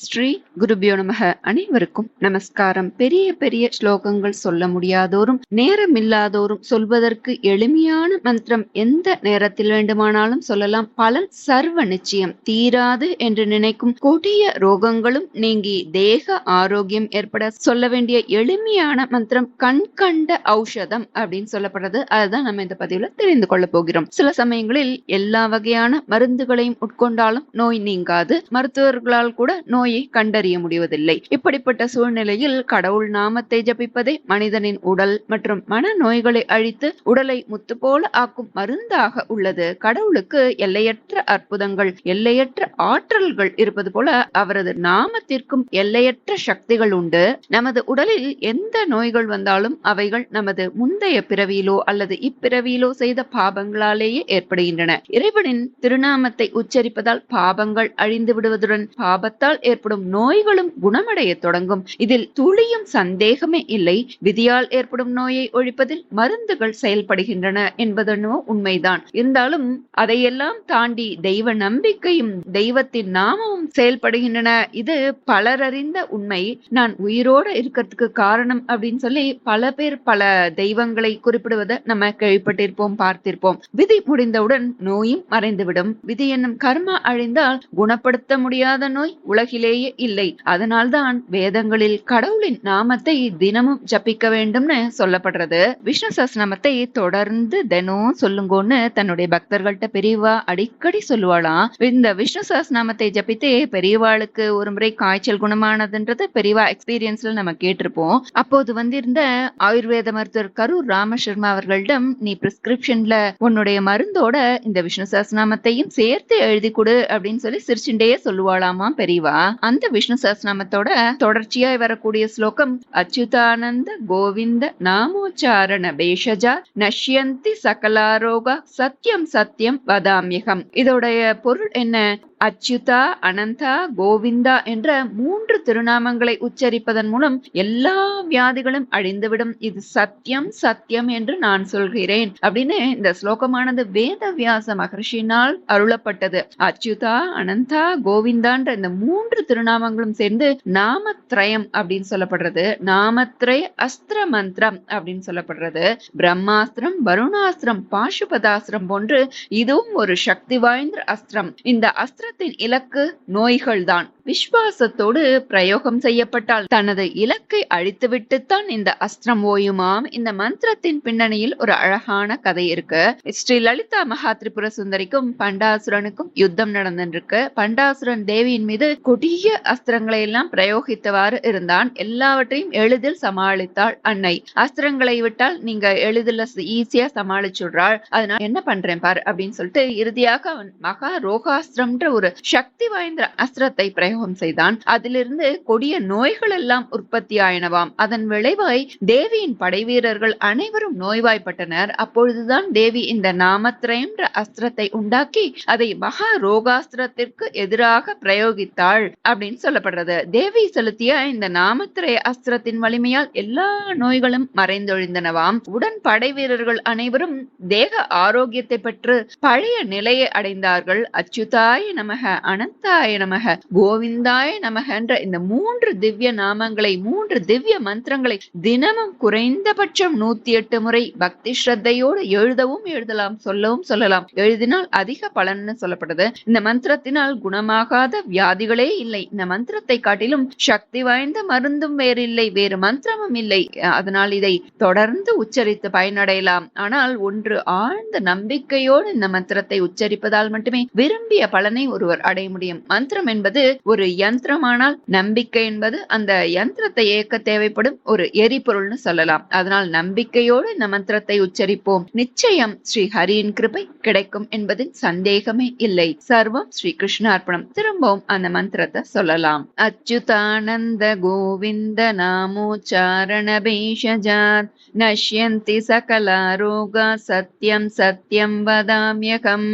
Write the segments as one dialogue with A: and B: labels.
A: ஸ்ரீ குருபியோ நமக. அனைவருக்கும் நமஸ்காரம். பெரிய பெரிய ஸ்லோகங்கள் சொல்ல முடியாதோரும் நேரம் இல்லாதோரும் சொல்வதற்கு எளிமையான மந்திரம் எந்த நேரத்தில் வேண்டுமானாலும் சொல்லலாம். பலன் சர்வ நிச்சயம். தீராது என்று நினைக்கும் கொடிய ரோகங்களும் நீங்கி தேக ஆரோக்கியம் ஏற்பட சொல்ல வேண்டிய எளிமையான மந்திரம் கண் கண்ட ஔஷதம் அப்படின்னு சொல்லப்படுறது. அதுதான் நம்ம இந்த பதிவுல தெரிந்து கொள்ள போகிறோம். சில சமயங்களில் எல்லா வகையான மருந்துகளையும் உட்கொண்டாலும் நோய் நீங்காது. மருத்துவர்களால் கூட நோயை கண்டறிய முடிவதில்லை. இப்படிப்பட்ட சூழ்நிலையில் கடவுள் நாமத்தை ஜபிப்பதே மனிதனின் உடல் மற்றும் மன நோய்களை அழித்து உடலை முத்து போல ஆக்கும் மருந்தாக உள்ளது. கடவுளுக்கு எல்லையற்ற அற்புதங்கள், எல்லையற்ற ஆற்றல்கள் இருப்பது போல அவரது நாமத்திற்கும் எல்லையற்ற சக்திகள் உண்டு. நமது உடலில் எந்த நோய்கள் வந்தாலும் அவைகள் நமது முந்தைய பிறவியிலோ அல்லது இப்பிறவியிலோ செய்த பாபங்களாலேயே ஏற்படுகின்றன. இறைவனின் திருநாமத்தை உச்சரிப்பதால் பாபங்கள் அழிந்து விடுவதுடன் பாபத்தால் ஏற்படும் நோய்களும் குணமடைய தொடங்கும். இதில் துளியும் சந்தேகமே இல்லை. விதியால் ஏற்படும் நோயை ஒழிப்பதில் மருந்துகள் செயல்படுகின்றன என்பதனோ உண்மைதான். இருந்தாலும் அதையெல்லாம் தாண்டி தெய்வ நம்பிக்கையும் தெய்வத்தின் நாமமும் செயல்படுகின்றன. இது பலரறிந்த உண்மை. நான் உயிரோட இருக்கிறதுக்கு காரணம் அப்படின்னு சொல்லி பல பேர் பல தெய்வங்களை குறிப்பிடுவதை நம்ம கேள்விப்பட்டிருப்போம், பார்த்திருப்போம். விதி முடிந்தவுடன் நோயும் மறைந்துவிடும். விதி என்னும் கர்மா அழிந்தால் குணப்படுத்த முடியாத நோய் உலகிலேயே இல்லை. அதனால்தான் வேதங்களில் கடவுளின் நாமத்தை தினமும் ஜபிக்க வேண்டும்னு சொல்லப்படுறது. விஷ்ணு சஹஸ்ரநாமத்தை தொடர்ந்து தினம் சொல்லுங்கன்னு தன்னுடைய பக்தர்கள்ட்ட பெரியவா அடிக்கடி சொல்லுவாளாம். இந்த விஷ்ணு சஹஸ்ரநாமத்தை ஜபித்தே பெரியவாளுக்கு ஒரு முறை காய்ச்சல் குணமானதுன்றது பெரியவா எக்ஸ்பீரியன்ஸ்ல நம்ம கேட்டிருப்போம். அப்போது வந்திருந்த ஆயுர்வேத மருத்துவர் கரூர் ராமசர்மா அவர்களிடம், நீ பிரிஸ்கிரிப்ஷன்ல உன்னுடைய மருந்தோட இந்த விஷ்ணு சஹஸ்ரநாமத்தையும் சேர்த்து எழுதி கொடு அப்படின்னு சொல்லி சிரிச்சுட்டே சொல்லுவாளாமா பெரியவா. அந்த விஷ்ணு சஹஸ்ரநாமத்தோட தொடர்ச்சியாய் வரக்கூடிய ஸ்லோகம் அச்சுதானந்த கோவிந்த நாமோச்சாரண பேஷஜா நஷ்யந்தி சகலாரோகா சத்யம் சத்யம் வதாமியகம். இதோடைய பொருள் என்ன? அச்சுதா, அனந்தா, கோவிந்தா என்ற 3 திருநாமங்களை உச்சரிப்பதன் மூலம் எல்லா வியாதிகளும் அழிந்துவிடும். இது சத்தியம் சத்தியம் என்று நான் சொல்கிறேன் அப்படின்னு இந்த ஸ்லோகமானது வேதவியாச மகர்ஷியினால் அருளப்பட்டது. அச்சுதா, அனந்தா, கோவிந்தான்ற இந்த 3 திருநாமங்களும் சேர்ந்து நாமத்ரயம் அப்படின்னு சொல்லப்படுறது. நாமத்ரய அஸ்திர மந்திரம் அப்படின்னு சொல்லப்படுறது. பிரம்மாஸ்திரம், வருணாஸ்திரம், பாசுபதாஸ்திரம் போன்று இதுவும் ஒரு சக்தி வாய்ந்த அஸ்திரம். இந்த அஸ்திர இலக்கு நோய்கள் தான். விஸ்வாசத்தோடு பிரயோகம் செய்யப்பட்டால் தனது இலக்கை அழித்துவிட்டுத்தான் இந்த அஸ்திரம் ஓயுமாம். இந்த மந்திரத்தின் பின்னணியில் ஒரு அழகான கதை இருக்கு. ஸ்ரீ லலிதா மகாத்ரிபுர சுந்தரிக்கும் பண்டாசுரனுக்கும் யுத்தம் நடந்துருக்கு. பண்டாசுரன் தேவியின் மீது கொடிய அஸ்திரங்களை எல்லாம் பிரயோகித்தவாறு இருந்தான். எல்லாவற்றையும் எளிதில் சமாளித்தாள் அன்னை. அஸ்திரங்களை விட்டால் நீங்க எளிதில் ஈஸியா சமாளிச்சுடுறாள். அதனால என்ன பண்றேன் பாரு அப்படின்னு சொல்லிட்டு இறுதியாக அவன் மகா ரோகாஸ்திரம்ன்ற ஒரு சக்தி வாய்ந்த அஸ்திரத்தை பிரயோகம் செய்தான். அதிலிருந்து கொடிய நோய்கள் எல்லாம் உற்பத்தி ஆயினவாம். அதன் விளைவாய் தேவியின் படை வீரர்கள் அனைவரும் நோய்வாய்ப்பட்டனர். அப்பொழுதுதான் தேவி இந்த நாமத்ரயம் அஸ்திரத்தை உண்டாக்கி அதை மகா ரோகாஸ்திரத்திற்கு எதிராக பிரயோகித்தாள் அப்படின்னு சொல்லப்படுறது. தேவி செலுத்திய இந்த நாமத்ரய அஸ்திரத்தின் வலிமையால் எல்லா நோய்களும் மறைந்தொழிந்தனவாம். உடன் படை வீரர்கள் அனைவரும் தேக ஆரோக்கியத்தை பெற்று பழைய நிலையை அடைந்தார்கள். அச்சுதாய நமக, அனந்தாய நமக, கோவிந்தாய நமக என்ற இந்த 3 திவ்ய நாமங்களை, 3 திவ்ய மந்திரங்களை தினமும் குறைந்தபட்சம் 108 முறை பக்தி ஸ்ரத்தையோடு எழுதலாம், சொல்லலாம். எழுதினால் அதிக பலன்னு சொல்லப்படுது. இந்த மந்திரத்தினால் குணமாகாத வியாதிகளே இல்லை. இந்த மந்திரத்தை காட்டிலும் சக்தி வாய்ந்த மருந்தும் வேறில்லை, வேறு மந்திரமும் இல்லை. அதனால் இதை தொடர்ந்து உச்சரித்து பயனடையலாம். ஆனால் ஒன்று, ஆழ்ந்த நம்பிக்கையோடு இந்த மந்திரத்தை உச்சரிப்பதால் மட்டுமே விரும்பிய பலனை ஒருவர் அடைய முடியும். மந்திரம் என்பது ஒரு யந்திரமானால் நம்பிக்கை என்பது அந்த யந்திரத்தை இயக்க தேவைப்படும் ஒரு எரிபொருள்னு சொல்லலாம். அதனால் நம்பிக்கையோடு இந்த மந்திரத்தை உச்சரிப்போம். நிச்சயம் ஸ்ரீ ஹரியின் கிருபை கிடைக்கும் என்பதில் சந்தேகமே இல்லை. சர்வம் ஸ்ரீ கிருஷ்ணார்ப்பணம். திரும்பவும் அந்த மந்திரத்தை சொல்லலாம். அச்சுதானந்த கோவிந்த நாமோச்சாரண பேஷஜாத் நஷ்யந்தி சகலாரோகா சத்யம் சத்யம் வதாம்யகம்.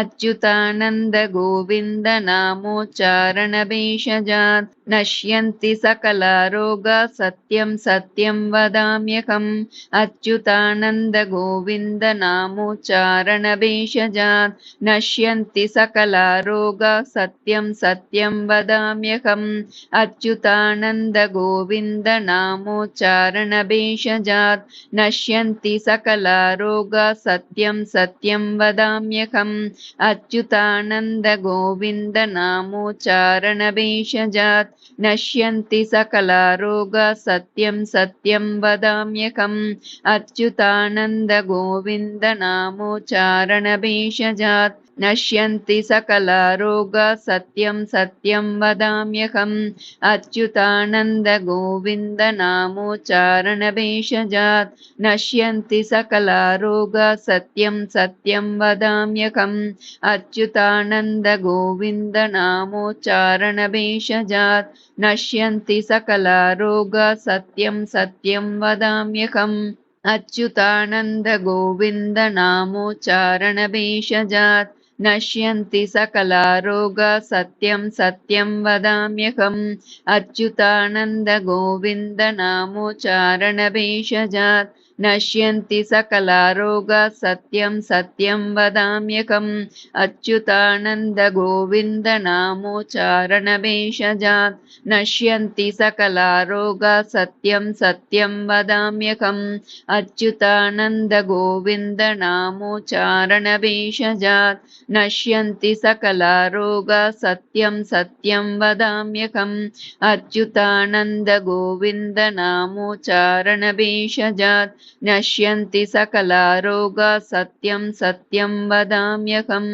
A: அச்சுதானந்த கோவிந்த நாமோச்சாரண नश्यन्ति सकलारोगाः सत्यं सत्यं वदाम्यहम् अच्युतानन्द गोविन्द नामोच्चारणभेषजात् नश्यन्ति सकलारोगाः सत्यं सत्यं वदाम्यहम् अच्युतानन्द गोविन्द नामोच्चारणभेषजात् नश्यन्ति सकलारोगाः सत्यं सत्यं वदाम्यहम् अच्युतानन्द गोविन्द नामोच्चारणभेषजात् नश्यन्ति सकलारोगाः सत्यं सत्यं वदाम्यहम् अच्युतानन्द गोविन्द नामोच्चारणभेषजात् नश्यन्ति सकलारोगाः सत्यं सत्यं वदाम्यहम् अच्युतानन्द गोविन्द नामोच्चारणभेषजात् नश्यन्ति सकलारोगाः सत्यं सत्यं वदाम्यहम् अच्युतानन्द गोविन्द नामोच्चारणभेषजात् नश्यन्ति सकलारोगाः सत्यं सत्यं वदाम्यहम् अच्युतानन्द गोविन्द नामोच्चारणभेषजात् नश्यन्ति सकलारोगाः सत्यं सत्यं वदाम्यहम् अच्युतानन्द गोविन्द नामोच्चारणभेषजात् नश्यन्ति सकलारोगाः सत्यं सत्यं वदाम्यहम् अच्युतानन्द गोविन्द नामोच्चारणभेषजात् नश्यन्ति सकलारोगाः सत्यं सत्यं वदाम्यहम् अच्युतानन्द गोविन्द नामोच्चारणभेषजात् नश्यन्ति सकलारोगाः सत्यं सत्यं वदाम्यहम् अच्युतानन्द गोविन्द नामोच्चारणभेषजात् नश्यन्ति सकलारोगाः सत्यं सत्यं वदाम्यहम्।